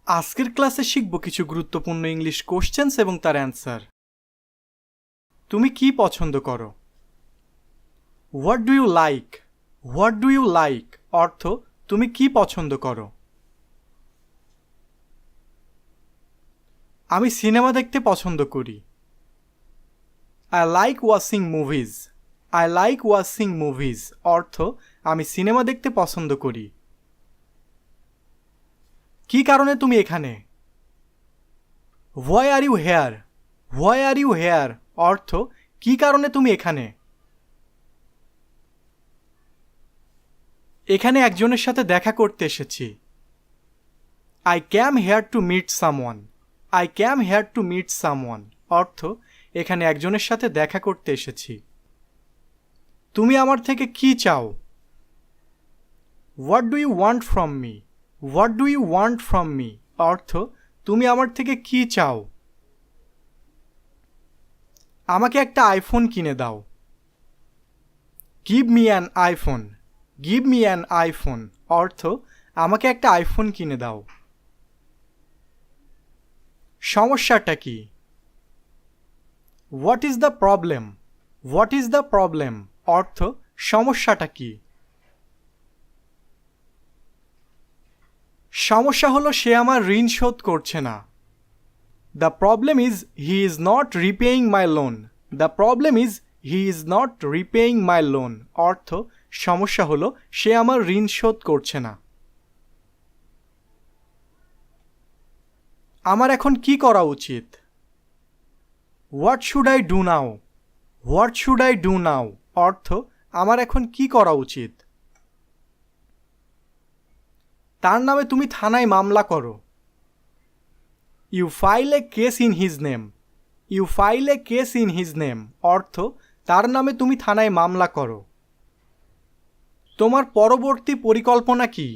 আজকের ক্লাসে শিখব কিছু গুরুত্বপূর্ণ ইংলিশ কোশ্চেন্স এবং তার অ্যান্সার। তুমি কি পছন্দ করো? What do you like? What do you like অর্থ তুমি কি পছন্দ করো? আমি সিনেমা দেখতে পছন্দ করি। I like watching movies. I like watching movies অর্থ আমি সিনেমা দেখতে পছন্দ করি। কি কারণে তুমি এখানে? Why are you here? Why are you here অর্থ কি কারণে তুমি এখানে? এখানে একজনের সাথে দেখা করতে এসেছি। I came here to meet someone. I came here to meet someone অর্থ এখানে একজনের সাথে দেখা করতে এসেছি। তুমি আমার থেকে কি চাও? What do you want from me? What do you want from me অর্থ তুমি আমার থেকে কি চাও? আমাকে একটা আইফোন কিনে দাও। Give me an iPhone. Give me an iPhone অর্থ আমাকে একটা আইফোন কিনে দাও। সমস্যাটা কি? What is the problem? What is the problem অর্থ সমস্যাটা কি? সমস্যা হলো সে আমার ঋণ শোধ করছে না। The problem is he is not repaying my loan. The problem is he is not repaying my loan অর্থ সমস্যা হলো সে আমার ঋণ শোধ করছে না। আমার এখন কি করা উচিত? What should I do now? What should I do now অর্থ আমার এখন কি করা উচিত? তার নামে তুমি থানায় মামলা করো। You file a case in his name. You file a case in his name অর্থ তার নামে তুমি থানায় মামলা করো। তোমার পরবর্তী পরিকল্পনা কি?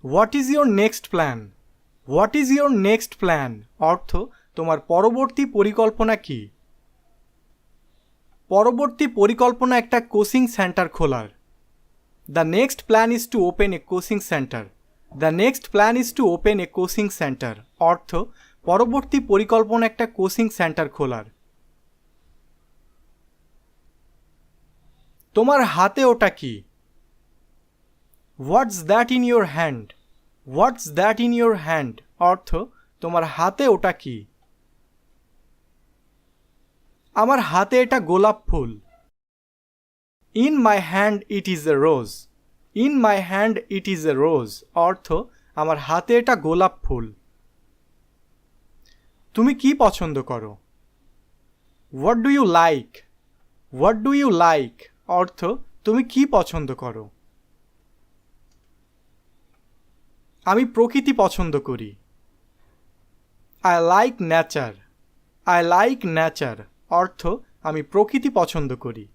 What is your next plan? What is your next plan অর্থ তোমার পরবর্তী পরিকল্পনা কি? পরবর্তী পরিকল্পনা একটা কোচিং সেন্টার খোলার। The next plan is to open A coaching centre. The next plan is to open A coaching centre অর্থ পরবর্তী পরিকল্পনা একটা কোচিং সেন্টার খোলার। তোমার হাতে ওটা কি? What's that in your hand? What's that in your hand অর্থ তোমার হাতে ওটা কি? আমার হাতে এটা গোলাপ ফুল। In my hand it is a rose. In my hand it is a rose অর্থ আমার হাতে এটা গোলাপ ফুল। তুমি কি পছন্দ করো? What do you like? What do you like অর্থ তুমি কি পছন্দ করো? আমি প্রকৃতি পছন্দ করি। I like nature. I like nature অর্থ আমি প্রকৃতি পছন্দ করি।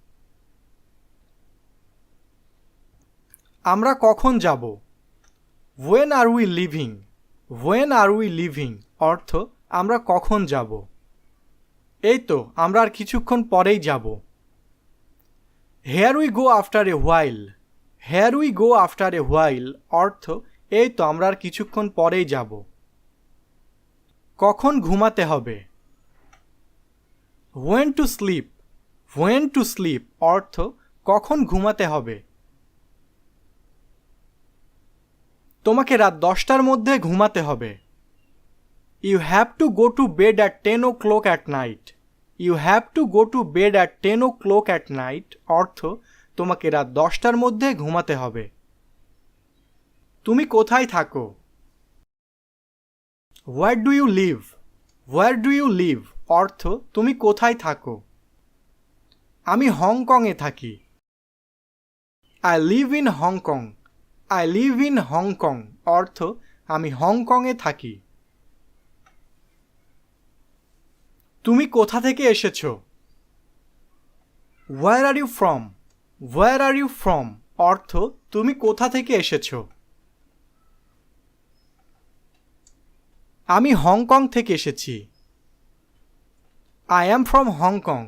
আমরা কখন যাব? When are we leaving? When are we leaving অর্থ আমরা কখন যাব? এই তো আমরা আর কিছুক্ষণ পরেই যাব। Here we go after a while. Here we go after a while অর্থ এই তো আমরা আর কিছুক্ষণ পরেই যাব। কখন ঘুমাতে হবে? When to sleep. When to sleep অর্থ কখন ঘুমাতে হবে। তোমাকে রাত 10টার মধ্যে ঘুমাতে হবে। You have to go to bed at 10 o'clock at night. You have to go to bed at 10 o'clock at night অর্থ তোমাকে রাত 10টার মধ্যে ঘুমাতে হবে। তুমি কোথায় থাকো? Where do you live? Where do you live অর্থ তুমি কোথায় থাকো। আমি হংকংয়ে থাকি। I live in Hong Kong. I live in Hong Kong অর্থ আমি হংকংয়ে থাকি। তুমি কোথা থেকে এসেছো? Where are you from? Where are you from অর্থ তুমি কোথা থেকে এসেছো। আমি হংকং থেকে এসেছি। I am from Hong Kong.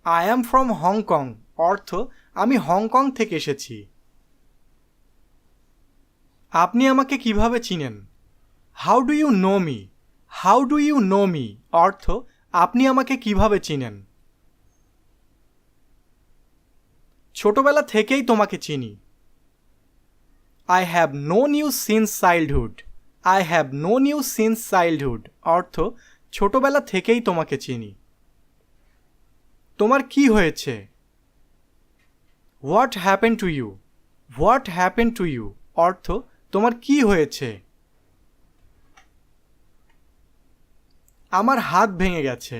I am from Hong Kong অর্থ আমি হংকং থেকে এসেছি। আপনি আমাকে কিভাবে চিনেন? How do you know me? How do you know me অর্থ আপনি আমাকে কিভাবে চিনেন? ছোটবেলা থেকেই তোমাকে চিনি। I have known you since childhood. I have known you since childhood অর্থ ছোটবেলা থেকেই তোমাকে চিনি। তোমার কি হয়েছে? What happen to you? What happen to you অর্থ তোমার কি হয়েছে? আমার হাত ভেঙে গেছে।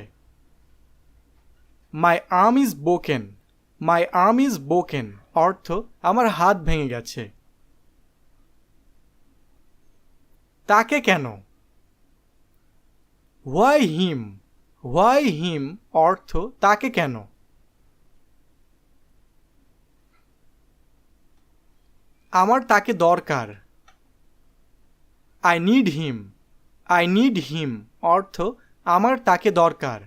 My arm is broken. My arm is broken অর্থ আমার হাত ভেঙে গেছে। তাকে কেন? Why him? হোয়াই হিম অর্থ তাকে কেন? আমার তাকে দরকার। I need him. I need him অর্থ আমার তাকে দরকার।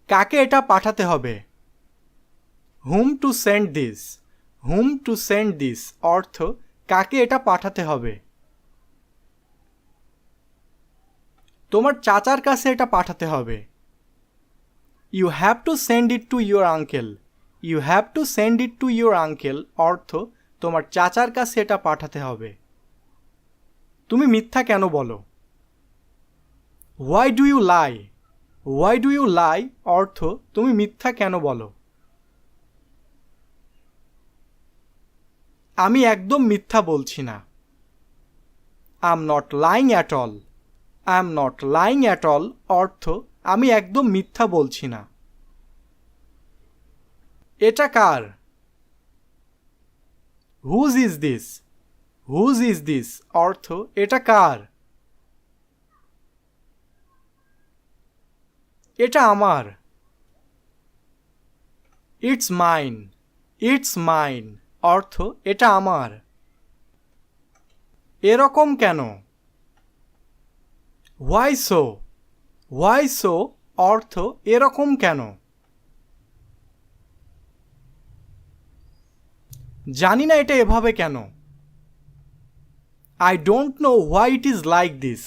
কাকে এটা পাঠাতে হবে? Whom to send this. Whom to send this অর্থ কাকে এটা পাঠাতে হবে। তোমার চাচার কাছে এটা পাঠাতে হবে। You have to send it to your uncle. You have to send it to your uncle অর্থ তোমার চাচার কাছে এটা পাঠাতে হবে। তুমি মিথ্যা কেন বলো? Why do you lie? Why do you lie অর্থ তুমি মিথ্যা কেন বলো? আমি একদম মিথ্যা বলছি না। I am not lying at all. I am not lying at all অর্থ আমি একদম মিথ্যা বলছি না। এটা কার? Whose is this? Whose is this অর্থ এটা কার? এটা আমার। It's mine. ইটস মাইন অর্থ এটা আমার। এরকম কেন? Why so? হোয়াই সো অর্থ এরকম কেন? জানি না এটা এভাবে কেন। I don't know why it is like this.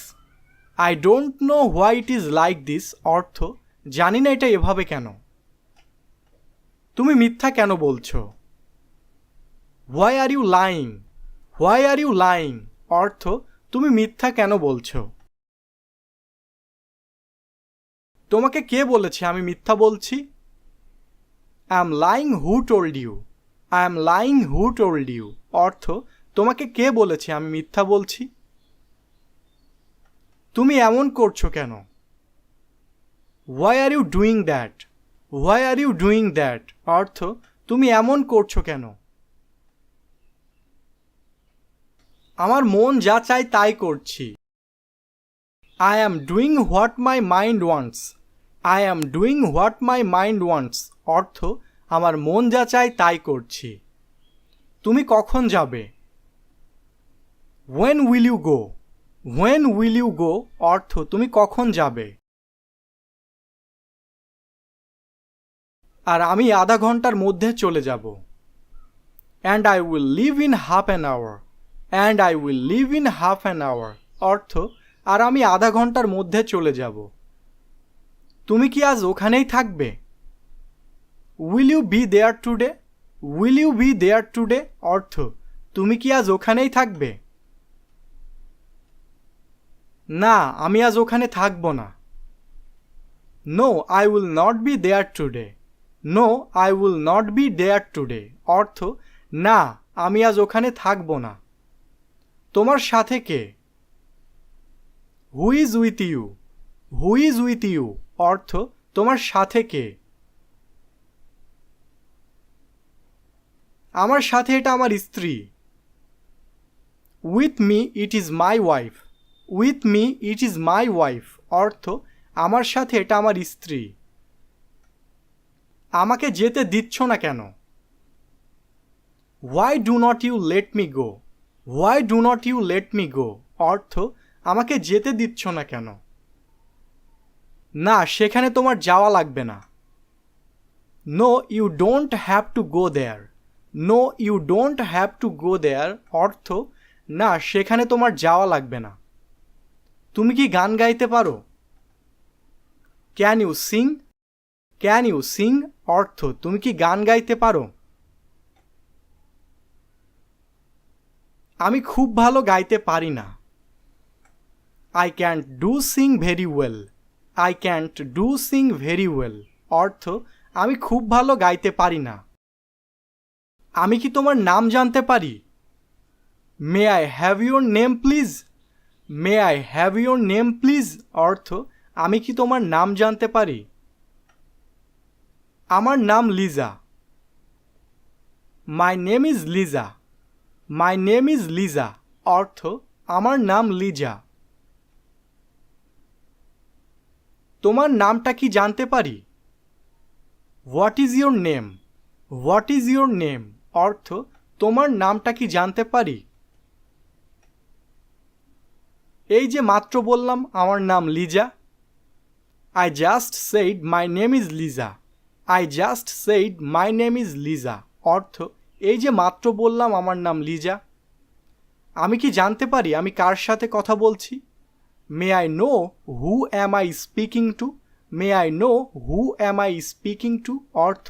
I don't know why it is like this অর্থ জানি না এটা এভাবে কেন। তুমি মিথ্যা কেন বলছো? Why are you lying? Why are you lying অর্থ তুমি মিথ্যা কেন বলছো? তোমাকে কে বলেছে আমি মিথ্যা বলছি? I am lying who told you? I am lying who told you অর্থ তোমাকে কে বলেছে আমি মিথ্যা বলছি? তুমি এমন করছো কেন? Why are you doing that? Why are you doing that অর্থ তুমি এমন করছো কেন? আমার মন যা চায় তাই করছি। I am doing what my mind wants. I am doing what my mind wants অর্থ আমার মন যা চায় তাই করছি। তুমি কখন যাবে? When will you go? When will you go অর্থ তুমি কখন যাবে? আর আমি আধা ঘন্টার মধ্যে চলে যাব। And I will leave in half an hour. And I will leave in half an hour অর্থ আর আমি আধা ঘন্টার মধ্যে চলে যাব। তুমি কি আজ ওখানেই থাকবে? Will you be there today? Will you be there today অর্থ তুমি কি আজ ওখানেই থাকবে? না, আমি আজ ওখানে থাকব না। No I will not be there today. No I will not be there today অর্থ না, আমি আজ ওখানে থাকব না। তোমার সাথে কে? Who is with you? Who is with you অর্থ তোমার সাথে কে? আমার সাথে এটা আমার স্ত্রী। With me it is my wife. With me it is my wife অর্থ আমার সাথে এটা আমার স্ত্রী। আমাকে যেতে দিচ্ছ না কেন? Why do not you let me go? Why do not you let me go অর্থ আমাকে যেতে দিচ্ছ না কেন? না, সেখানে তোমার যাওয়া লাগবে না। No you don't have to go there. No you don't have to go there অর্থ না সেখানে তোমার যাওয়া লাগবে না। তুমি কি গান গাইতে পারো? Can you sing? Can you sing অর্থ তুমি কি গান গাইতে পারো? আমি খুব ভালো গাইতে পারি না। I can't do Singh very well. I can't do Singh very well অর্থ আমি খুব ভালো গাইতে পারি না। আমি কি তোমার নাম জানতে পারি? May I have your name please? May I have your name please অর্থ আমি কি তোমার নাম জানতে পারি? আমার নাম Liza. My name is Liza. My name is Liza অর্থ আমার নাম লিজা। তোমার নামটা কি জানতে পারি? What is your name? What is your name অর্থ তোমার নামটা কি জানতে পারি? এই যে মাত্র বললাম আমার নাম Liza. I just said my name is Liza. I just said my name is Liza অর্থ এই যে মাত্র বললাম আমার নাম লিজা। আমি কি জানতে পারি আমি কার সাথে কথা বলছি? May I know who am I speaking two? May I know who am I speaking two অর্থ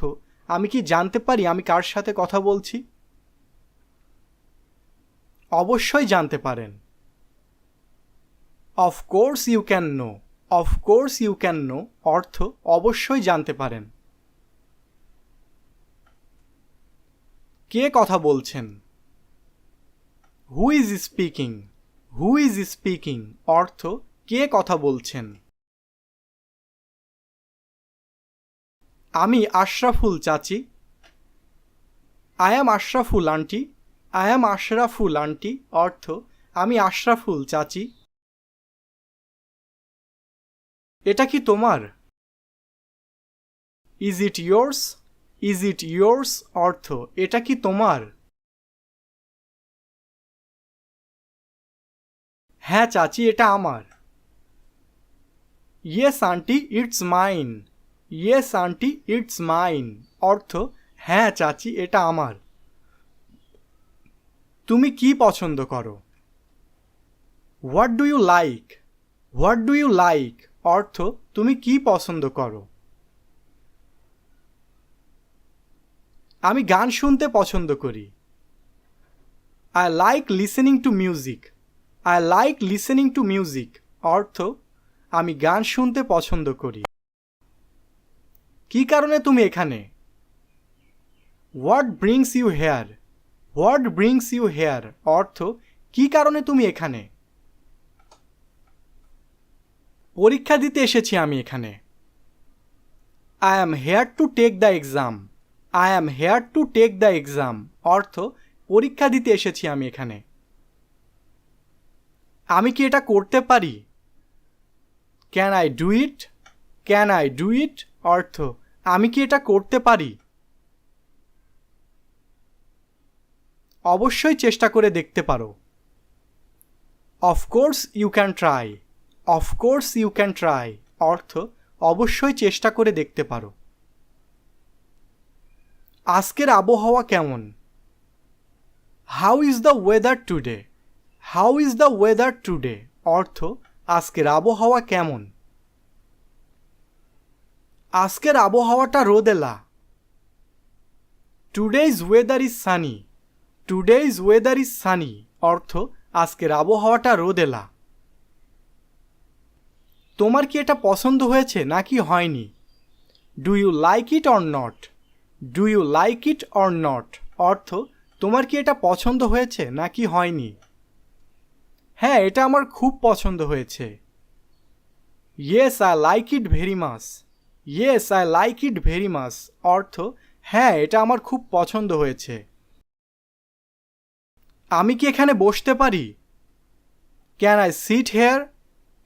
আমি কি জানতে পারি আমি কার সাথে কথা বলছি? অবশ্যই জানতে পারেন। Of course you can know. Of course you can know অর্থ অবশ্যই জানতে পারেন। কে কথা বলছেন? Who is speaking? Who is speaking অর্থ কে কথা বলছেন? আমি আশরাফুল চাচি। I am Ashraful aunty. I am Ashraful aunty অর্থ আমি আশরাফুল চাচি। এটা কি তোমার? Is it yours? Is it yours অর্থ এটা কি তোমার? হ্যাঁ চাচি এটা আমার। Yes aunty it's mine. Yes aunty it's mine অর্থ হ্যাঁ চাচি এটা আমার। তুমি কি পছন্দ করো? What do you like? What do you like অর্থ তুমি কি পছন্দ করো? আমি গান শুনতে পছন্দ করি। I like listening to music. I like listening to music অর্থ আমি গান শুনতে পছন্দ করি। কি কারণে তুমি এখানে? What brings you here? What brings you here অর্থ কি কারণে তুমি এখানে? পরীক্ষা দিতে এসেছি আমি এখানে। I am here to take the exam. I am here to take the exam অর্থ পরীক্ষা দিতে এসেছি আমি এখানে। আমি কি এটা করতে পারি? Can I do it? Can I do it অর্থ আমি কি এটা করতে পারি? অবশ্যই চেষ্টা করে দেখতে পারো। Of course you can try. Of course you can try অর্থ অবশ্যই চেষ্টা করে দেখতে পারো। আজকের আবহাওয়া কেমন? How is the weather today? How is the weather today অর্থ আজকের আবহাওয়া কেমন? আজকের আবহাওয়াটা রোদেলা। Today's weather is sunny. Today's weather is sunny অর্থ আজকের আবহাওয়াটা রোদেলা। তোমার কি এটা পছন্দ হয়েছে নাকি হয়নি? Do you like it or not? Do you like it or not অর্থ তোমার কি এটা পছন্দ হয়েছে নাকি হয়নি? হ্যাঁ এটা আমার খুব পছন্দ হয়েছে। Yes I like it very much. Yes I like it very much অর্থ হ্যাঁ এটা আমার খুব পছন্দ হয়েছে। আমি কি এখানে বসতে পারি? Can I sit here?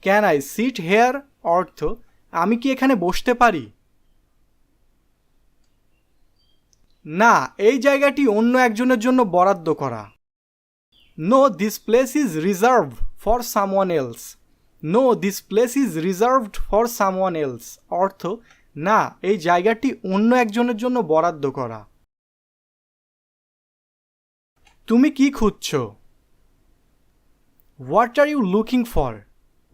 Can I sit here অর্থ আমি কি এখানে বসতে পারি? না এই জায়গাটি অন্য একজনের জন্য বরাদ্দ করা। No this place is reserved for someone else. No this place is reserved for someone else অর্থ না এই জায়গাটি অন্য একজনের জন্য বরাদ্দ করা। তুমি কি খুঁজছো? What are you looking for?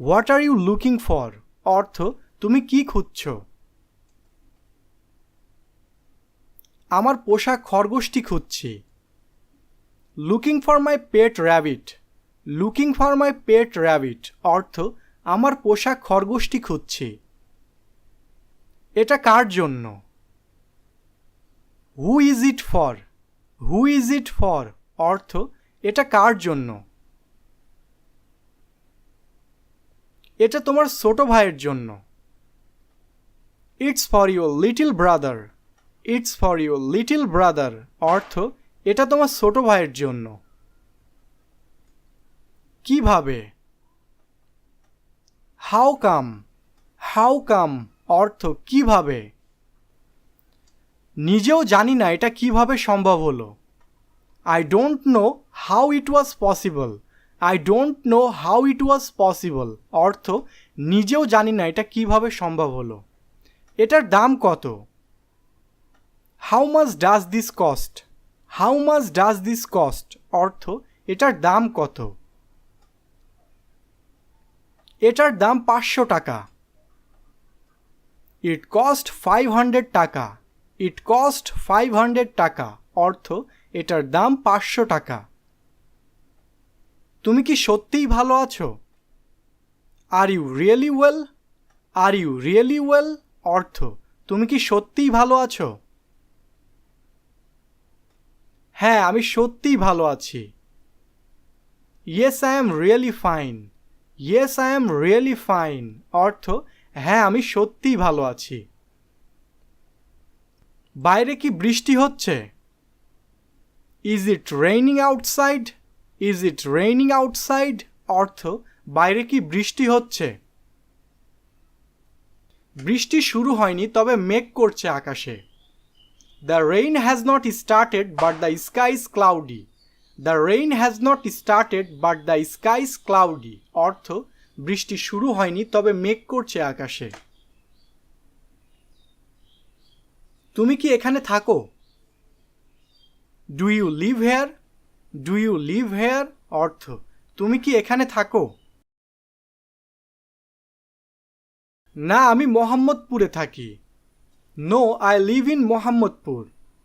What are you looking for অর্থ তুমি কি খুঁজছো? আমার পোষা খরগোশটি খুঁজছি। Looking for my pet rabbit. Looking for my pet rabbit অর্থ আমার পোষা খরগোশটি খুঁজছি। এটা কার জন্য? Who is it for? Who is it for অর্থ এটা কার জন্য? এটা তোমার ছোট ভাইয়ের জন্য। It's for your little brother. It's for your little brother অর্থ এটা তোমার ছোট ভাইয়ের জন্য। কিভাবে? How come? হাউ কাম অর্থ কিভাবে? নিজেও জানি না এটা কিভাবে সম্ভব হলো। I don't know how it was possible. I don't know how it was possible অর্থ নিজেও জানি না এটা কিভাবে সম্ভব হলো। এটার দাম কত? How much does this cost? How much does this cost অর্থ এটার দাম কত? এটার দাম 500 টাকা। ইট কস্ট 500 টাকা। ইট কস্ট 500 টাকা অর্থ এটার দাম 500 টাকা। তুমি কি সত্যিই ভালো আছো? Are you really well? Are you really well অর্থ তুমি কি সত্যিই ভালো আছো? হ্যাঁ, আমি সত্যিই ভালো আছি। Yes I am really fine. Yes I am really fine অর্থ হ্যাঁ, আমি সত্যিই ভালো আছি। বাইরে কি বৃষ্টি হচ্ছে? Is it raining outside? Is it raining outside অর্থ বাইরে কি বৃষ্টি হচ্ছে? বৃষ্টি শুরু হয়নি, তবে মেঘ করছে আকাশে। The rain has not started but the sky is cloudy. The rain has not started but the sky is cloudy অর্থ বৃষ্টি শুরু হয়নি, তবে মেঘ করছে আকাশে। তুমি কি এখানে থাকো? Do you live here? Do you live here অর্থ তুমি কি এখানে থাকো? না, আমি মোহাম্মদপুরে থাকি। No I live in Mohammadpur.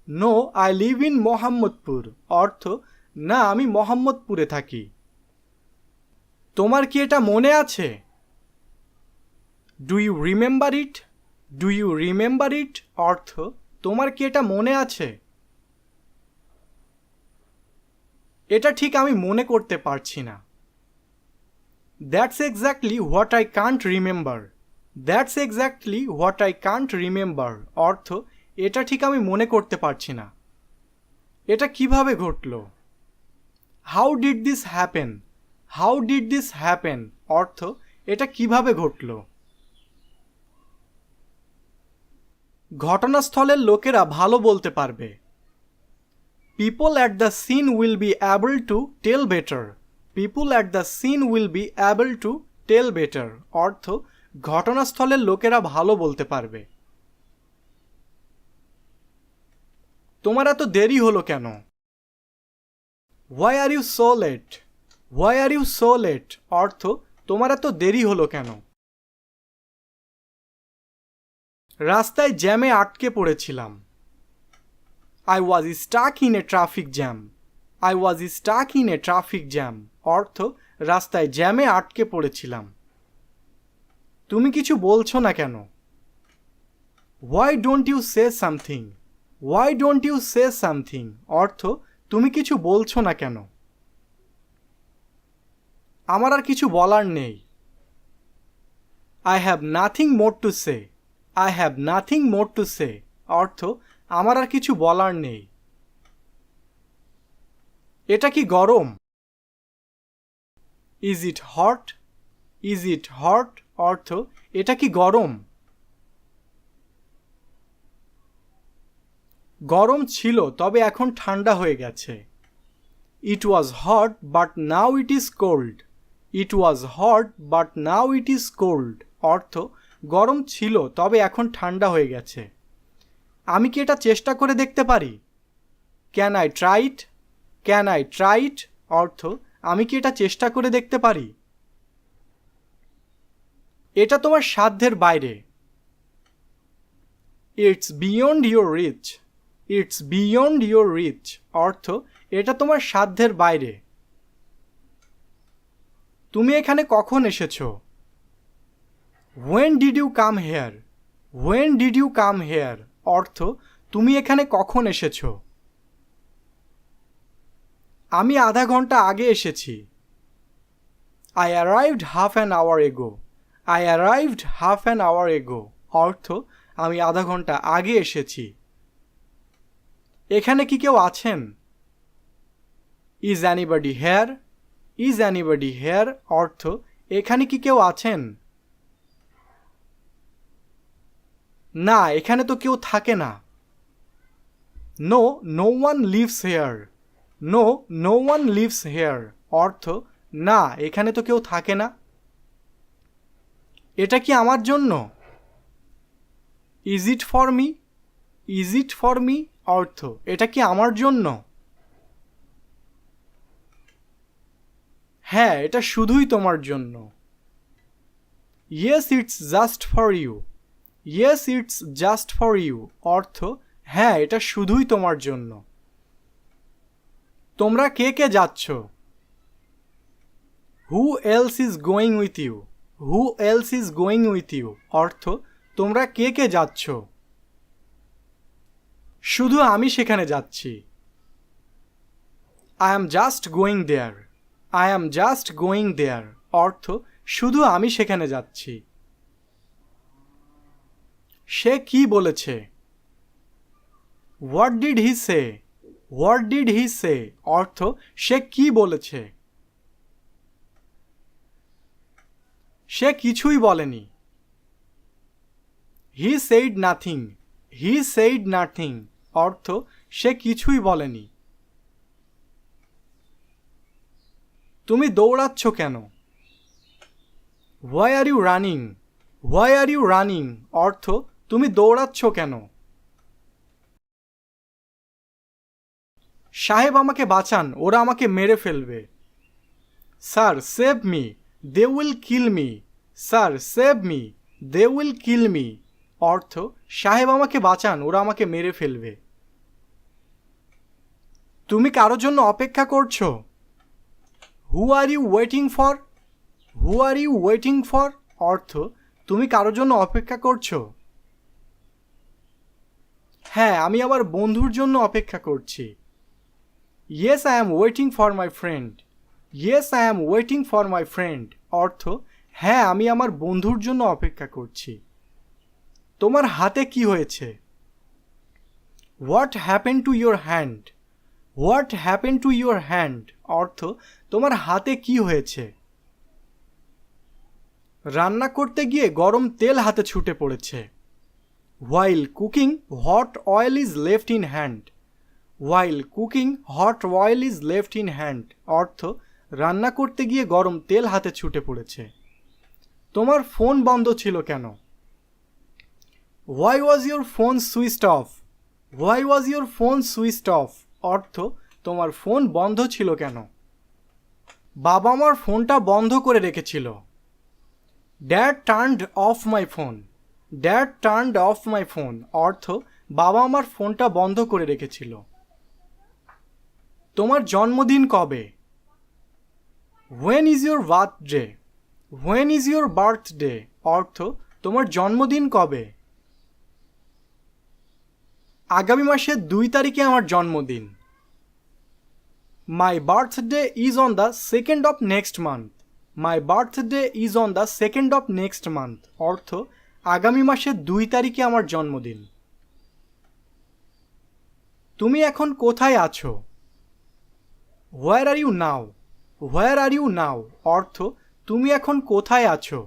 No I live in Mohammadpur অর্থ না, আমি মোহাম্মদপুরে থাকি। তোমার কি এটা মনে আছে? Do you remember it? Do you remember it অর্থ তোমার কি এটা মনে আছে? এটা ঠিক আমি মনে করতে পারছি না। That's exactly what I can't remember. That's exactly what I can't remember অর্থ এটা ঠিক আমি মনে করতে পারছি না। এটা কিভাবে ঘটলো? How did this happen? How did this happen অর্থ এটা কিভাবে ঘটলো? ঘটনাস্থলের লোকেরা ভালো বলতে পারবে। People at the scene will be able to tell better. People at the scene will be able to tell better অর্থ ঘটনাস্থলের লোকেরা ভালো বলতে পারবে। তোমার এত দেরি হলো কেন? Why are you so late? Why are you so late অর্থ তোমার এত দেরি হলো কেন? রাস্তায় জ্যামে আটকে পড়েছিলাম। I was stuck in a traffic jam. I was stuck in a traffic jam অর্থ রাস্তায় জ্যামে আটকে পড়েছিলাম। তুমি কিছু বলছো না কেন? Why don't you say something? Why don't you say something অর্থ তুমি কিছু বলছো না কেন? আমার আর কিছু বলার নেই। I have nothing more to say. I have nothing more to say অর্থ আমার আর কিছু বলার নেই। এটা কি গরম? Is it hot? Is it hot অর্থ এটা কি গরম? গরম ছিল, তবে এখন ঠান্ডা হয়ে গেছে। It was hot but now it is cold. It was hot but now it is cold অর্থ গরম ছিল, তবে এখন ঠান্ডা হয়ে গেছে। আমি কি এটা চেষ্টা করে দেখতে পারি? Can I try it? Can I try it অর্থ আমি কি এটা চেষ্টা করে দেখতে পারি। এটা তোমার সাধ্যের বাইরে। It's beyond your reach. It's beyond your reach অর্থ এটা তোমার সাধ্যের বাইরে। তুমি এখানে কখন এসেছো? When did you come here? When did you come here? অর্থ তুমি এখানে কখন এসেছো? আমি আধা ঘন্টা আগে এসেছি। I arrived half an hour ago. I arrived half an hour ago. অর্থ আমি আধা ঘন্টা আগে এসেছি। এখানে কি কেউ আছেন? Is anybody here? Is anybody here? অর্থ এখানে কি কেউ আছেন? না, এখানে তো কেউ থাকে না। No, no one lives here. No, no one lives here. অর্থ না, এখানে তো কেউ থাকে না। এটা কি আমার জন্য? Is it for me? Is it for me? অর্থ এটা কি আমার জন্য? হ্যাঁ, এটা শুধুই তোমার জন্য। Yes, it's just for you. Yes, it's just for you. অর্থ হ্যাঁ, এটা শুধুই তোমার জন্য। তোমরা কে কে যাচ্ছ? Who else is going with you? Who else is going with you? অর্থ তোমরা কে কে যাচ্ছ? শুধু আমি সেখানে যাচ্ছি। I am just going there. I am just going there. অর্থ শুধু আমি সেখানে যাচ্ছি। সে কি বলেছে? What did he say? What did he say? অর্থ সে কি বলেছে? সে কিছুই বলেনি। He said nothing. He said nothing. অর্থ সে কিছুই বলেনি। তুমি দৌড়াচ্ছ কেন? Why are you running? Why are you running? অর্থ তুমি দৌড়াচ্ছ কেন? সাহেব আমাকে বাঁচান, ওরা আমাকে মেরে ফেলবে। Sir, save me. They will kill me. Sir, save me. They will kill me. অর্থ সাহেব আমাকে বাঁচান, ওরা আমাকে মেরে ফেলবে। তুমি কারোর জন্য অপেক্ষা করছো? Who are you waiting for? Who are you waiting for? অর্থ তুমি কারোর জন্য অপেক্ষা করছো? হ্যাঁ, আমি আমার বন্ধুর জন্য অপেক্ষা করছি। Yes, I am waiting for my friend. Yes, I am waiting for my friend. অর্থ হ্যাঁ, আমি আমার বন্ধুর জন্য অপেক্ষা করছি। তোমার হাতে কি হয়েছে? What happened to your hand? What happened to your hand? অর্থ তোমার হাতে কি হয়েছে? রান্না করতে গিয়ে গরম তেল হাতে ছুটে পড়েছে। While cooking, hot oil is left in hand. While cooking, hot oil is left in hand. অর্থ রান্না করতে গিয়ে গরম তেল হাতে ছুটে পড়েছে। তোমার ফোন বন্ধ ছিল কেন? Why was your phone switched off? Why was your phone switched off? অর্থ তোমার ফোন বন্ধ ছিল কেন? বাবা আমার ফোনটা বন্ধ করে রেখেছিল। Dad turned off my phone. Dad turned off my phone. অর্থ বাবা আমার ফোনটা বন্ধ করে রেখেছিল। তোমার জন্মদিন কবে? When is your birthday? When is your birthday? অর্থ তোমার জন্মদিন কবে? আগামী মাসের 2 তারিখে আমার জন্মদিন। My birthday is on the 2nd of next month. My birthday is on the 2nd of next month. অর্থ আগামী মাসের 2 তারিখে আমার জন্মদিন। তুমি এখন কোথায় আছো? Where are you now? Where are you now? অর্থ তুমি এখন কোথায় আছো?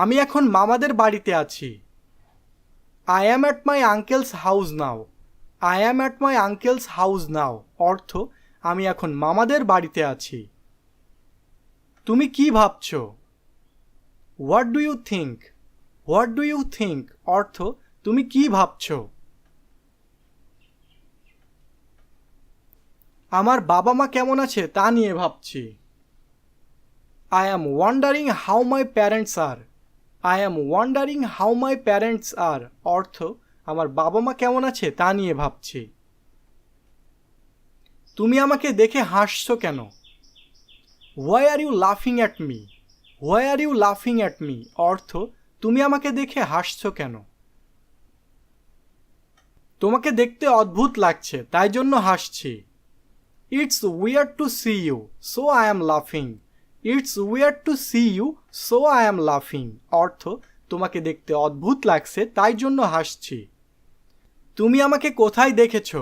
আমি এখন মামাদের বাড়িতে আছি। I am at my uncle's house now. I am at my uncle's house now. অর্থ আমি এখন মামাদের বাড়িতে আছি। তুমি কি ভাবছো? What do you think? What do you think? অর্থ তুমি কি ভাবছো? আমার বাবা মা কেমন আছে তা নিয়ে ভাবছি। I am wondering how my parents are. I am wondering how my parents are. অর্থ আমার বাবা মা কেমন আছে তা নিয়ে ভাবছি। তুমি আমাকে দেখে হাসছো কেন? Why are you laughing at me? Why are you laughing at me? অর্থ তুমি আমাকে দেখে হাসছো কেন? তোমাকে দেখতে অদ্ভুত লাগছে তাই জন্য হাসছি। It's weird to see you, so I am laughing. It's weird to see you, so I am laughing. অর্থ তোমাকে দেখতে অদ্ভুত লাগছে তাই জন্য হাসছি। তুমি আমাকে কোথায় দেখেছো?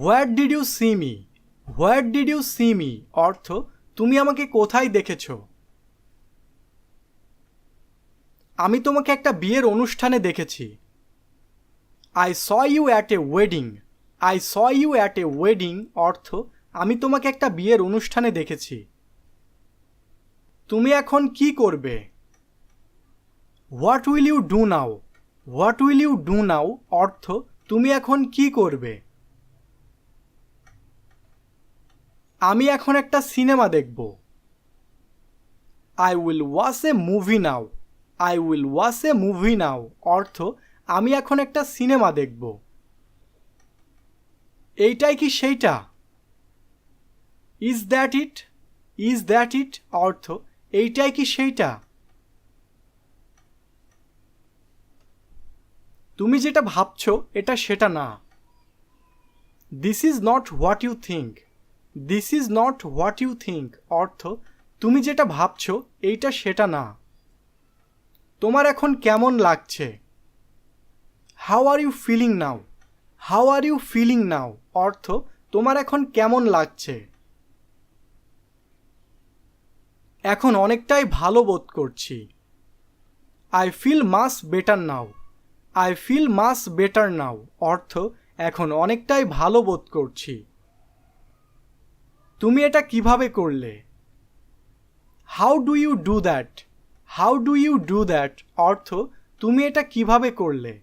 Where did you see me? Where did you see me? অর্থ তুমি আমাকে কোথায় দেখেছো? আমি তোমাকে একটা বিয়ের অনুষ্ঠানে দেখেছি। I saw you at a wedding. I saw you at a wedding. অর্থ আমি তোমাকে একটা বিয়ের অনুষ্ঠানে দেখেছি। তুমি এখন কি করবে? What will you do now? What will you do now? অর্থ তুমি এখন কি করবে? আমি এখন একটা সিনেমা দেখব। I will watch a movie now. I will watch a movie now. অর্থ আমি এখন একটা সিনেমা দেখব। এইটাই কি সেইটা? Is that it? Is that it? অর্থ এইটাই কি সেইটা? তুমি যেটা ভাবছো এটা সেটা না। This is not what you think. This is not what you think. অর্থ তুমি যেটা ভাবছো এইটা সেটা না। তোমার এখন কেমন লাগছে? How are you feeling now? How are you feeling now? অর্থ তোমার এখন কেমন লাগছে? এখন অনেকটাই ভালো বোধ করছি। I feel much better now. I feel much better now. অর্থ এখন অনেকটাই ভালো বোধ করছি। তুমি এটা কিভাবে করলে? How do you do that? How do you do that? অর্থ তুমি এটা কিভাবে করলে?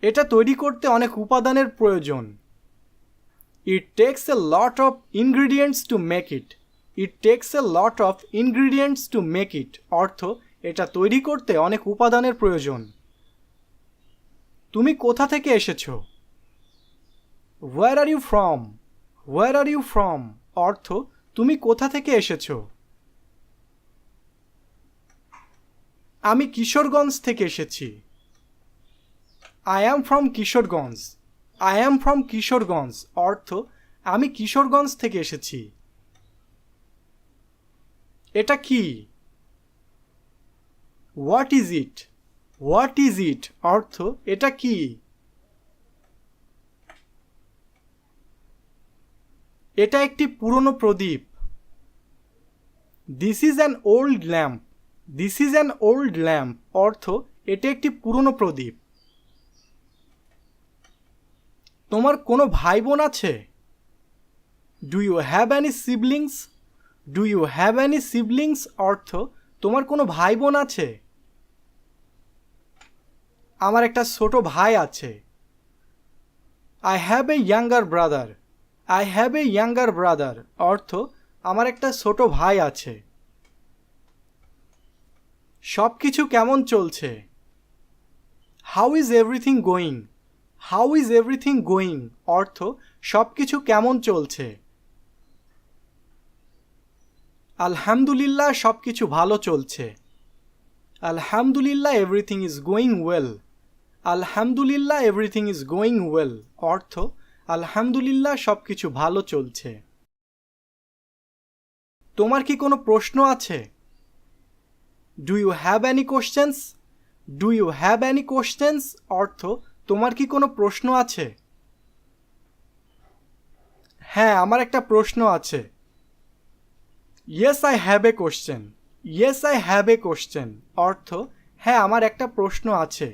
এটা তৈরি করতে অনেক উপাদানের প্রয়োজন। It takes a lot of ingredients to make it. It takes a lot of ingredients to make it. অর্থ এটা তৈরি করতে অনেক উপাদানের প্রয়োজন। তুমি কোথা থেকে এসেছো? Where are you from? Where are you from? অর্থ তুমি কোথা থেকে এসেছো? আমি কিশোরগঞ্জ থেকে এসেছি। I am from Kishoreganj. I am from Kishoreganj অর্থ আমি কিশোরগঞ্জ থেকে এসেছি। এটা কি? What is it? What is it? অর্থ এটা কি? এটা একটি পুরনো প্রদীপ। This is an old lamp. This is an old lamp. অর্থ এটা একটি পুরনো প্রদীপ। তোমার কোনো ভাই বোন আছে? Do you have any siblings? Do you have any siblings? অর্থ তোমার কোনো ভাই বোন আছে? আমার একটা ছোট ভাই আছে। I have a younger brother. I have a younger brother. অর্থ আমার একটা ছোট ভাই আছে। সব কিছু কেমন চলছে? How is everything going? How is everything going? অর্থ সব কিছু কেমন চলছে? আলহামদুলিল্লাহ সব কিছু ভালো চলছে। আলহামদুলিল্লাহ এভরিথিং ইজ গোয়িং ওয়েল। আলহামদুলিল্লাহ এভরিথিং ইজ গোয়িং ওয়েল অর্থ আলহামদুলিল্লাহ সব কিছু ভালো চলছে। তোমার কি কোনো প্রশ্ন আছে? Do you have any questions? Do you have any questions অর্থ তোমার কি কোনো প্রশ্ন আছে? হ্যাঁ আমার একটা প্রশ্ন আছে। Yes I have a question. Yes I have a question অর্থ হ্যাঁ আমার একটা প্রশ্ন আছে।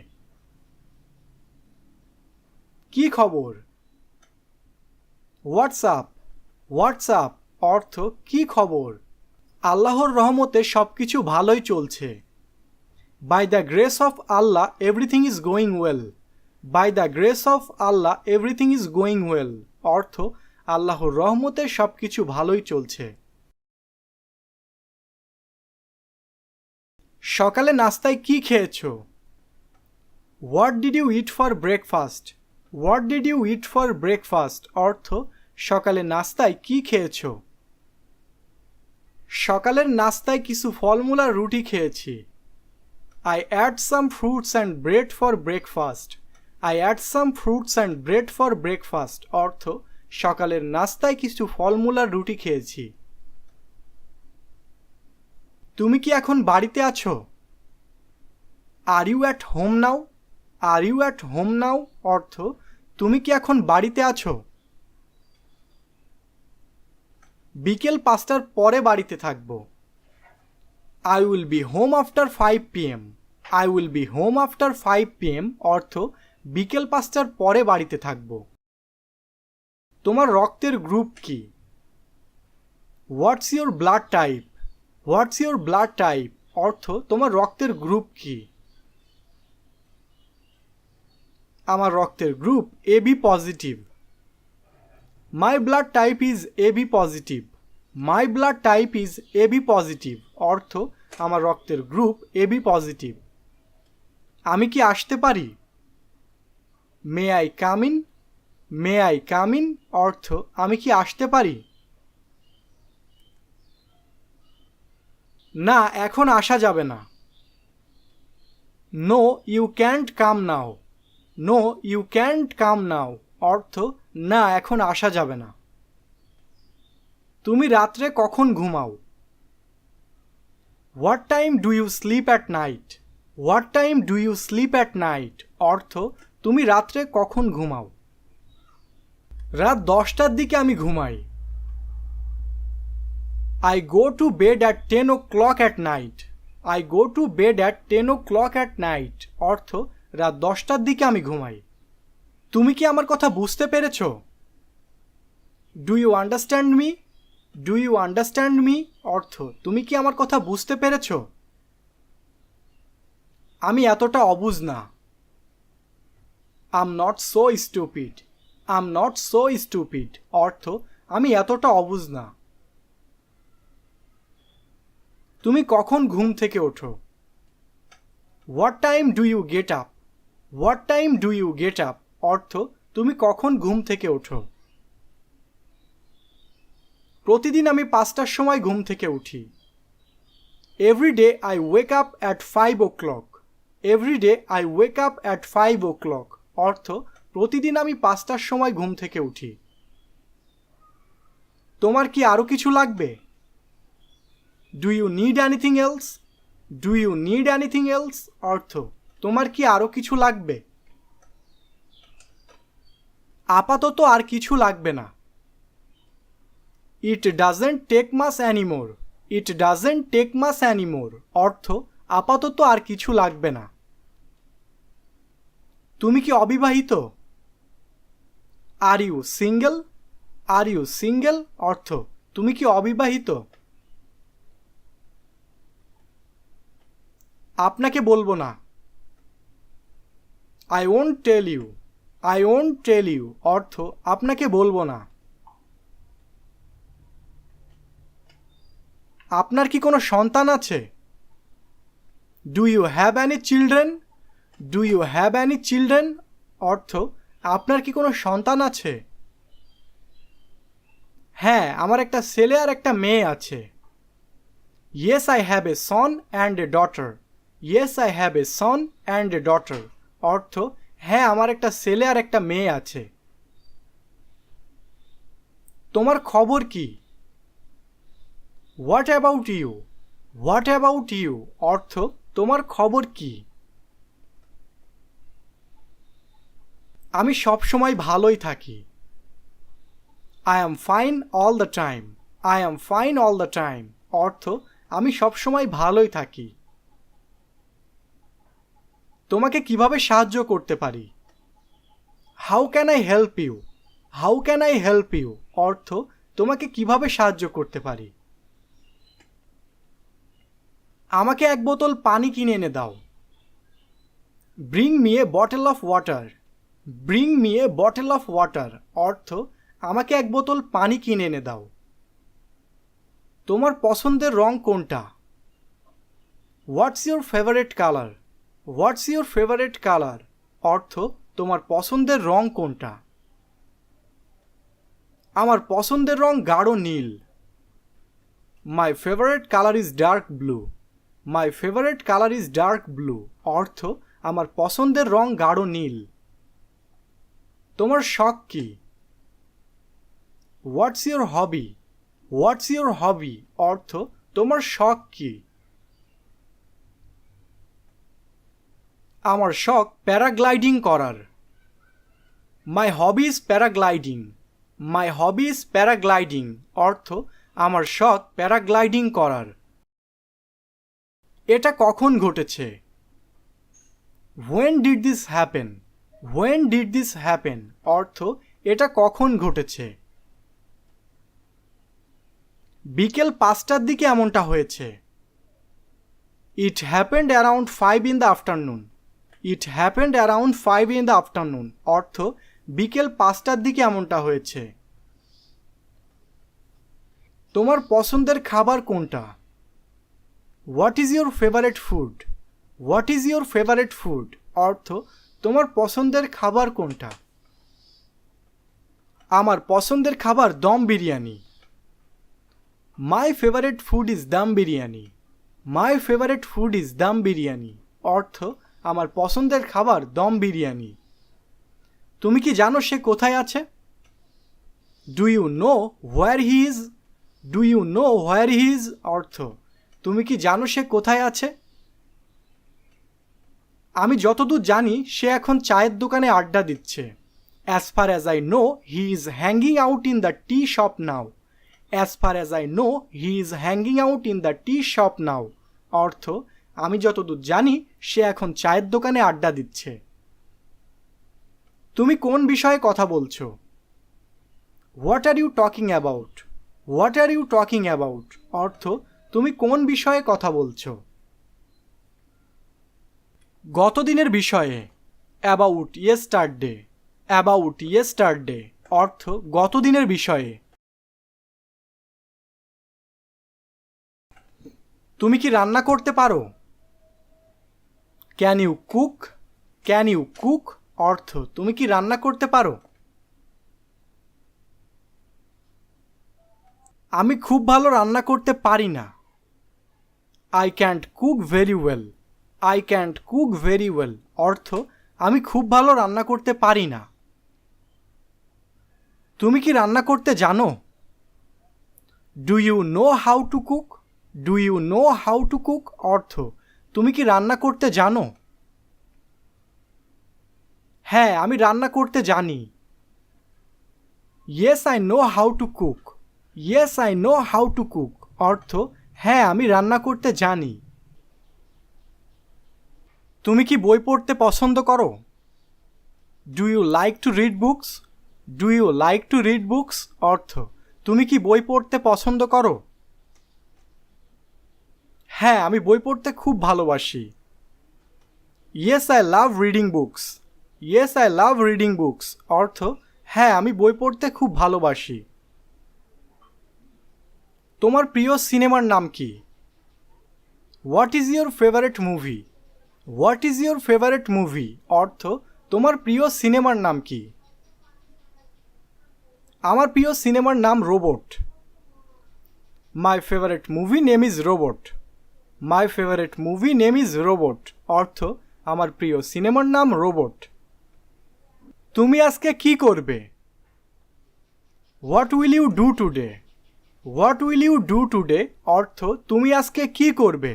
কি খবর? হোয়াটসঅ্যাপ। হোয়াটসঅ্যাপ অর্থ কি খবর? আল্লাহর রহমতে সব কিছু ভালোই চলছে। By the grace of Allah everything is going well. By the grace of Allah everything is going well অর্থ আল্লাহর রহমতে সব কিছু ভালোই চলছে। সকালে নাস্তায় কি খেয়েছো? What did you eat for breakfast? What did you eat for breakfast অর্থ সকালে নাস্তায় কি খেয়েছো? সকালের নাস্তায় কিছু ফলমূল আর রুটি খেয়েছি। I ate some fruits and bread for breakfast. I ate some fruits and bread for breakfast অর্থ সকালের নাস্তায় কিছু ফলমূল আর রুটি খেয়েছি। তুমি কি এখন বাড়িতে আছো? Are you at home now? Are you at home now অর্থ তুমি কি এখন বাড়িতে আছো? বিকেল 5টার পরে বাড়িতে থাকব। I will be home after 5 p.m. I will be home after 5 p.m. অর্থ বিকেল 5টার পরে বাড়িতে থাকব। তোমার রক্তের গ্রুপ কি? What's your blood type? What's your blood type অর্থ তোমার রক্তের গ্রুপ কি? আমার রক্তের group AB positive. My blood type is AB positive. My blood type is AB positive অর্থ আমার রক্তের গ্রুপ AB পজিটিভ। আমি কি আসতে পারি? May I come in? May I come in অর্থ আমি কি আসতে পারি? না, এখন আসা যাবে না। No, you can't come now. No, you can't come now অর্থ না, এখন আসা যাবে না। তুমি রাত্রে কখন ঘুমাও? What time do you sleep at night? What time do you sleep at night অর্থ তুমি রাত্রে কখন ঘুমাও? রাত 10টার দিকে আমি ঘুমাই। I go to bed at 10 o'clock at night. I go to bed at 10 o'clock at night অর্থ রাত 10টার দিকে আমি ঘুমাই। তুমি কি আমার কথা বুঝতে পেরেছো? Do you understand me? Do you understand me অর্থ তুমি কি আমার কথা বুঝতে পেরেছো? আমি এতটা অবুঝ না। I'm not so stupid. I'm not so stupid অর্থ আমি এতটা অবুঝ না। তুমি কখন ঘুম থেকে ওঠো? What time do you get up? What time do you get up অর্থ তুমি কখন ঘুম থেকে ওঠো? প্রতিদিন আমি 5টার সময় ঘুম থেকে উঠি। Every day I wake up at 5 o'clock. Every day I wake up at 5 o'clock অর্থ প্রতিদিন আমি 5টার সময় ঘুম থেকে উঠি। তোমার কি আরো কিছু লাগবে? Do you need anything else? Do you need anything else অর্থ তোমার কি আরো কিছু লাগবে? আপাতত আর কিছু লাগবে না। It doesn't take much anymore. It doesn't take much anymore অর্থ আপাতত আর কিছু লাগবে না। তুমি কি অবিবাহিত? Are you single? Are you single অর্থ তুমি কি অবিবাহিত? আপনাকে বলবো না। I won't tell you. I won't tell you অর্থ আপনাকে বলবো না। আপনার কি কোনো সন্তান আছে? Do you have any children? Do you have any children অর্থ আপনার কি কোনো সন্তান আছে? হ্যাঁ, আমার একটা ছেলে আর একটা মেয়ে আছে। Yes, I have a son and a daughter. Yes, I have a son and a daughter অর্থ হ্যাঁ, আমার একটা ছেলে আর একটা মেয়ে আছে। তোমার খবর কি? What about you? What about you অর্থ তোমার খবর কি? আমি সব সময় ভালোই থাকি। I am fine all the time. I am fine all the time অর্থ আমি সব সময় ভালোই থাকি। তোমাকে কিভাবে সাহায্য করতে পারি? How can I help you? How can I help you অর্থ তোমাকে কিভাবে সাহায্য করতে পারি? আমাকে এক বোতল পানি কিনে এনে দাও। Bring me a bottle of water. Bring me a bottle of water অর্থ আমাকে এক বোতল পানি কিনে এনে দাও। তোমার পছন্দের রং কোনটা? What's your favourite colour? What's your favourite colour অর্থ তোমার পছন্দের রং কোনটা? আমার পছন্দের রং গাঢ় নীল। My favourite colour is dark blue. My favourite colour is dark blue অর্থ আমার পছন্দের রং গাঢ় নীল। তোমার শখ কি? What's your hobby? What's your hobby অর্থ তোমার শখ কি? আমার শখ প্যারাগ্লাইডিং করার। My hobby is paragliding. My hobby is paragliding অর্থ আমার শখ প্যারাগ্লাইডিং করার। এটা কখন ঘটেছে? When did this happen? When did this happen অর্থ এটা কখন ঘটেছে? বিকেল 5টার দিকে এমনটা হয়েছে। It happened around 5 in the afternoon. It happened around 5 in the afternoon অর্থ বিকেল 5টার দিকে এমনটা হয়েছে। তোমার পছন্দের খাবার কোনটা? What is your favourite food? What is your favourite food অর্থ তোমার পছন্দের খাবার কোনটা? আমার পছন্দের খাবার dum biryani. My favourite food is dum biryani. My favourite food is dum biryani অর্থ আমার পছন্দের খাবার দম বিরিয়ানি। তুমি কি জানো সে কোথায় আছে? Do you know where he is? Do you know where he is অর্থ তুমি কি জানো সে কোথায় আছে? আমি যতদূর জানি সে এখন চায়ের দোকানে আড্ডা দিচ্ছে। As far as I know he is hanging out in the T shop now. As far as I know he is hanging out in the T shop নাও অর্থ আমি যতদূর জানি সে এখন চায়ের দোকানে আড্ডা দিচ্ছে। তুমি কোন বিষয়ে কথা বলছো? What are you talking about? What are you talking about অর্থ তুমি কোন বিষয়ে কথা বলছো? গতদিনের বিষয়ে। About yesterday. অ্যাবাউট ইয়েস্টারডে অর্থ গতদিনের বিষয়ে। তুমি কি রান্না করতে পারো? Can you cook? Can you cook অর্থ তুমি কি রান্না করতে পারো? আমি খুব ভালো রান্না করতে পারি না। I can't cook very well. I can't cook very well অর্থ আমি খুব ভালো রান্না করতে পারি না। তুমি কি রান্না করতে জানো? Do you know how to cook? Do you know how to cook অর্থ তুমি কি রান্না করতে জানো? হ্যাঁ আমি রান্না করতে জানি। Yes I know how to cook. Yes I know how to cook অর্থ হ্যাঁ আমি রান্না করতে জানি। তুমি কি বই পড়তে পছন্দ করো? Do you like to read books? Do you like to read books অর্থ তুমি কি বই পড়তে পছন্দ করো? হ্যাঁ আমি বই পড়তে খুব ভালোবাসি। Yes I love reading books. Yes I love reading books অর্থ হ্যাঁ আমি বই পড়তে খুব ভালোবাসি। তোমার প্রিয় সিনেমার নাম কি? What is your favourite movie? What is your favourite movie অর্থ তোমার প্রিয় সিনেমার নাম কি? আমার প্রিয় সিনেমার নাম robot. My favourite movie name is robot. My favourite movie name is robot অর্থ আমার প্রিয় সিনেমার নাম রোবট। তুমি আজকে কি করবে? What will you do today? What will you do today অর্থ তুমি আজকে কি করবে?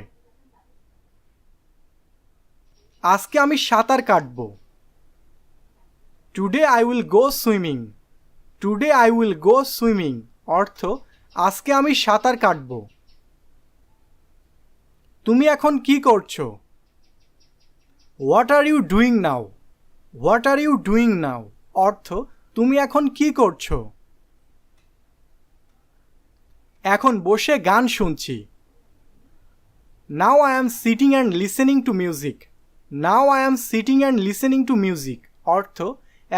আজকে আমি সাঁতার কাটব। Today I will go swimming. Today I will go swimming অর্থ আজকে আমি সাঁতার কাটব। তুমি এখন কি করছো? What are you doing now? What are you doing now অর্থ তুমি এখন কি করছো? এখন বসে গান শুনছি। Now I am sitting and listening to music. Now I am sitting and listening to music অর্থ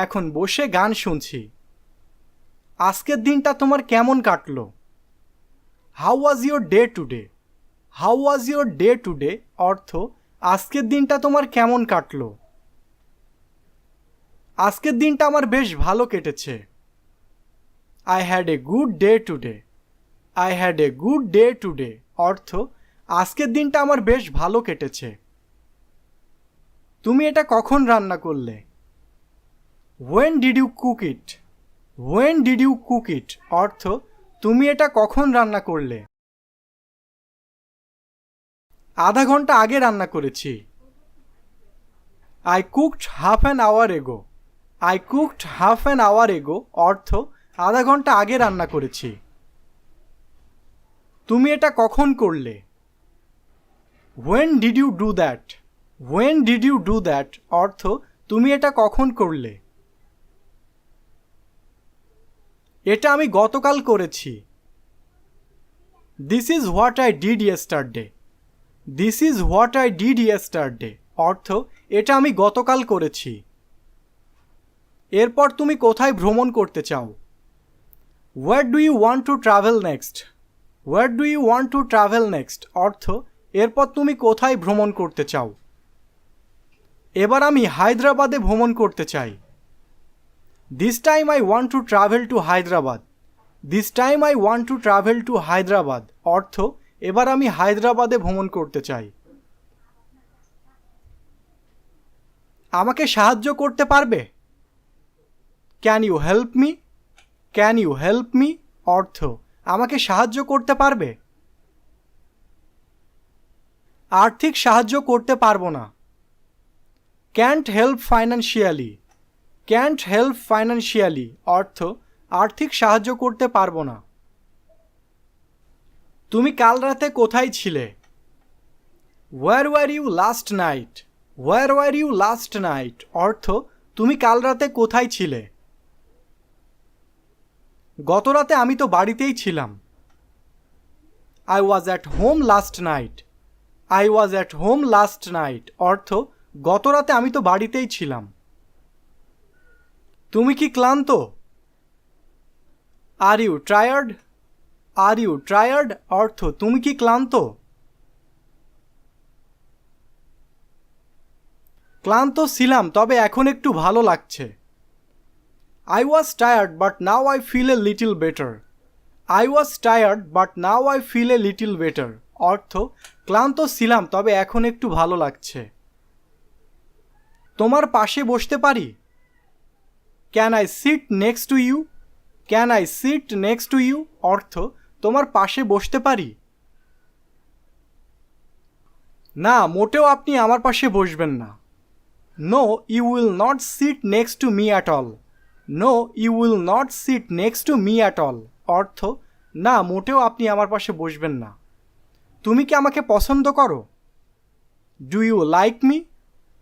এখন বসে গান শুনছি। আজকের দিনটা তোমার কেমন কাটলো? How was your day today? How was your day today অর্থ আজকের দিনটা তোমার কেমন কাটলো? আজকের দিনটা আমার বেশ ভালো কেটেছে। I had a good day today. I had a good day today অর্থ আজকের দিনটা আমার বেশ ভালো কেটেছে। তুমি এটা কখন রান্না করলে? When did you cook it? When did you cook it অর্থ তুমি এটা কখন রান্না করলে? আধা ঘন্টা আগে রান্না করেছি। I cooked half an hour ago. I cooked half an hour ago অর্থ আধা ঘন্টা আগে রান্না করেছি। তুমি এটা কখন করলে? When did you do that? When did you do that অর্থ তুমি এটা কখন করলে? এটা আমি গতকাল করেছি। This is what I did yesterday. This is what I did yesterday অর্থ এটা আমি গতকাল করেছি। এরপর তুমি কোথায় ভ্রমণ করতে চাও? Where do you want to travel next? Where do you want to travel next অর্থ এরপর তুমি কোথায় ভ্রমণ করতে চাও? এবার আমি হায়দ্রাবাদে ভ্রমণ করতে চাই। This time I want to travel to Hyderabad. This time I want to travel to Hyderabad অর্থ এবার আমি হায়দ্রাবাদে ভ্রমণ করতে চাই। আমাকে সাহায্য করতে পারবে? Can you help me? Can you help me অর্থ আমাকে সাহায্য করতে পারবে? আর্থিক সাহায্য করতে পারবো না। Can't help financially. Can't help financially অর্থ আর্থিক সাহায্য করতে পারবো না। তুমি কাল রাতে কোথায় ছিলে? Where were you last night? Where were you last night অর্থ তুমি কাল রাতে কোথায় ছিলে? গত রাতে আমি তো বাড়িতেই ছিলাম। I was at home last night. I was at home last night অর্থ গত রাতে আমি তো বাড়িতেই ছিলাম। তুমি কি ক্লান্ত? Are you tired? Are you tired অর্থ তুমি কি ক্লান্ত? ক্লান্ত ছিলাম তবে এখন একটু ভালো লাগছে। I was tired but now I feel a little better. I was tired but now I feel a little better অর্থ ক্লান্ত ছিলাম তবে এখন একটু ভালো লাগছে। তোমার পাশে বসতে পারি? Can I sit next to you? Can I sit next to you অর্থ তোমার পাশে বসতে পারি? না, মোটেও আপনি আমার পাশে বসবেন না। No, you will not sit next to me at all. No, you will not sit next to me at all অর্থ না, মোটেও আপনি আমার পাশে বসবেন না। তুমি কি আমাকে পছন্দ করো? Do you like me?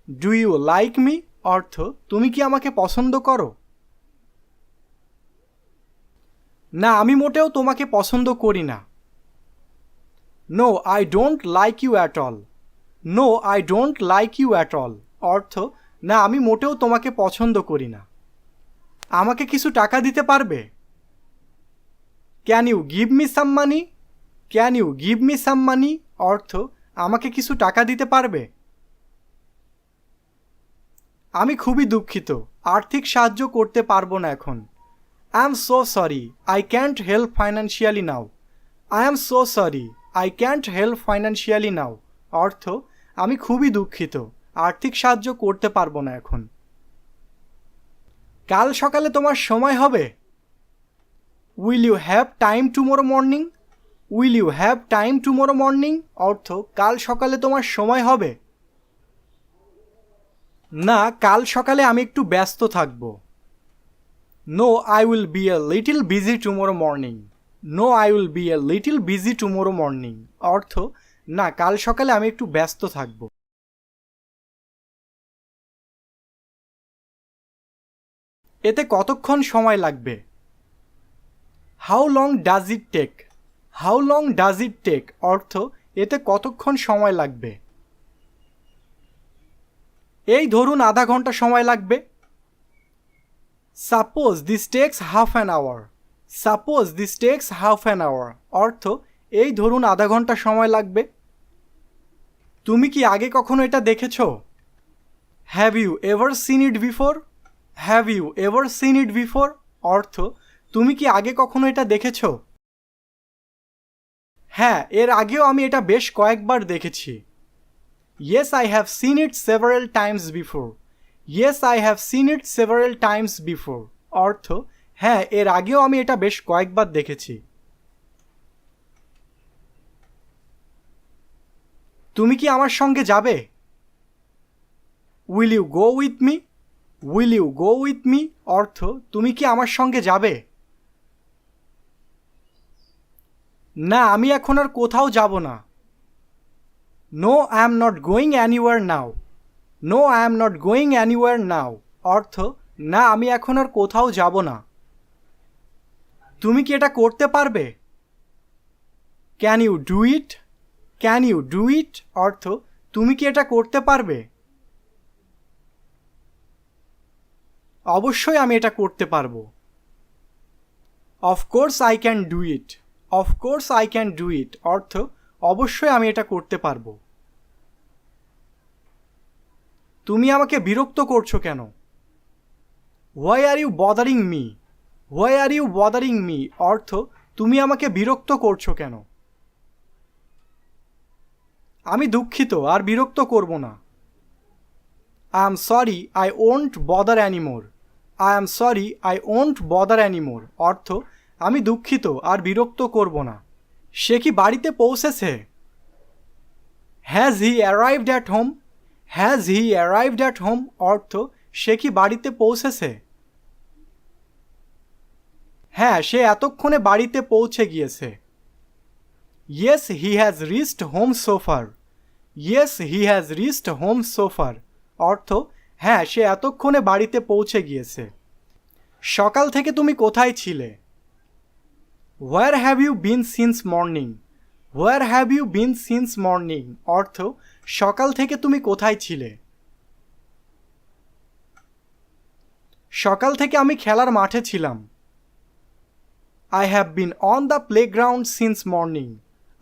Do you like me অর্থ তুমি কি আমাকে পছন্দ করো? না, আমি মোটেও তোমাকে পছন্দ করি না। No, I don't like you at all. No, I don't like you at all অর্থ না, আমি মোটেও তোমাকে পছন্দ করি না। আমাকে কিছু টাকা দিতে পারবে? Can you give me some money? Can you give me some money অর্থ আমাকে কিছু টাকা দিতে পারবে? আমি খুবই দুঃখিত, আর্থিক সাহায্য করতে পারবো না এখন। I am so sorry, I can't help financially now. I am so sorry, I can't help financially now অর্থ আমি খুবই দুঃখিত, আর্থিক সাহায্য করতে পারবো না এখন। কাল সকালে তোমার সময় হবে? Will you have time tomorrow morning? Will you have time tomorrow morning অর্থ কাল সকালে তোমার সময় হবে? না, কাল সকালে আমি একটু ব্যস্ত থাকব। No, I will be a little busy tomorrow morning. No, I will be a little busy tomorrow morning অর্থ না, কাল সকালে আমি একটু ব্যস্ত থাকব। এতে কতক্ষণ সময় লাগবে? How long does it take? How long does it take অর্থ এতে কতক্ষণ সময় লাগবে? এই ধরুন আধা ঘন্টা সময় লাগবে। Suppose this takes half an hour. Suppose this takes half an hour অর্থ এই ধরুন আধা ঘন্টা সময় লাগবে। তুমি কি আগে কখনো এটা দেখেছো? Have you ever seen it before? Have you ever seen it before অর্থ তুমি কি আগে কখনো এটা দেখেছো? হ্যাঁ, এর আগেও আমি এটা বেশ কয়েকবার দেখেছি। Yes I have seen it several Times before. Yes I have seen it several Times before অর্থ হ্যাঁ, এর আগেও আমি এটা বেশ কয়েকবার দেখেছি। তুমি কি আমার সঙ্গে যাবে? Will you go with me? Will you go with me অর্থ তুমি কি আমার সঙ্গে যাবে? না, আমি এখন আর কোথাও যাব না। No I am not going anywhere now. No I am not going anywhere now অর্থ না, আমি এখন আর কোথাও যাব না। তুমি কি এটা করতে পারবে? Can you do it? Can you do it অর্থ তুমি কি এটা করতে পারবে? অবশ্যই আমি এটা করতে পারবো। Of course I can do it. Of course I can do it অর্থ অবশ্যই আমি এটা করতে পারবো। তুমি আমাকে বিরক্ত করছো কেন? Why are you bothering me? Why are you bothering me অর্থ তুমি আমাকে বিরক্ত করছো কেন? আমি দুঃখিত, আর বিরক্ত করব না। I am sorry I won't bother anymore. I am sorry I won't bother anymore অর্থ আমি দুঃখিত, আর বিরক্ত করব না। সে কি বাড়িতে পৌঁছেছে? Has he arrived at home? Has he arrived at home অর্থ সে কি বাড়িতে পৌঁছেছে? হ্যাঁ, সে এতক্ষণে বাড়িতে পৌঁছে গিয়েছে। Yes he has reached home so far. Yes he has reached home so far অর্থ হ্যাঁ, সে এতক্ষণে বাড়িতে পৌঁছে গিয়েছে। সকাল থেকে তুমি কোথায় ছিলে? Where have you been since morning? Where have you been since morning অর্থ সকাল থেকে তুমি কোথায় ছিলে? সকাল থেকে আমি খেলার মাঠে ছিলাম। I have been on the playground since morning.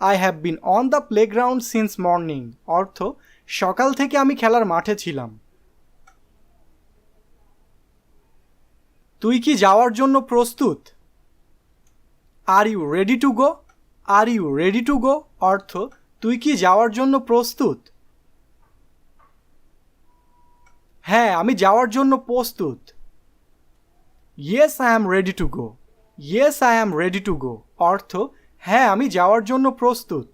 I have been on the playground since morning অর্থ সকাল থেকে আমি খেলার মাঠে ছিলাম। তুই কি যাওয়ার জন্য প্রস্তুত? Are you ready to go? Are you ready to go অর্থ তুই কি যাওয়ার জন্য প্রস্তুত? হ্যাঁ, আমি যাওয়ার জন্য প্রস্তুত। Yes I am ready to go. Yes I am ready to go অর্থ হ্যাঁ, আমি যাওয়ার জন্য প্রস্তুত।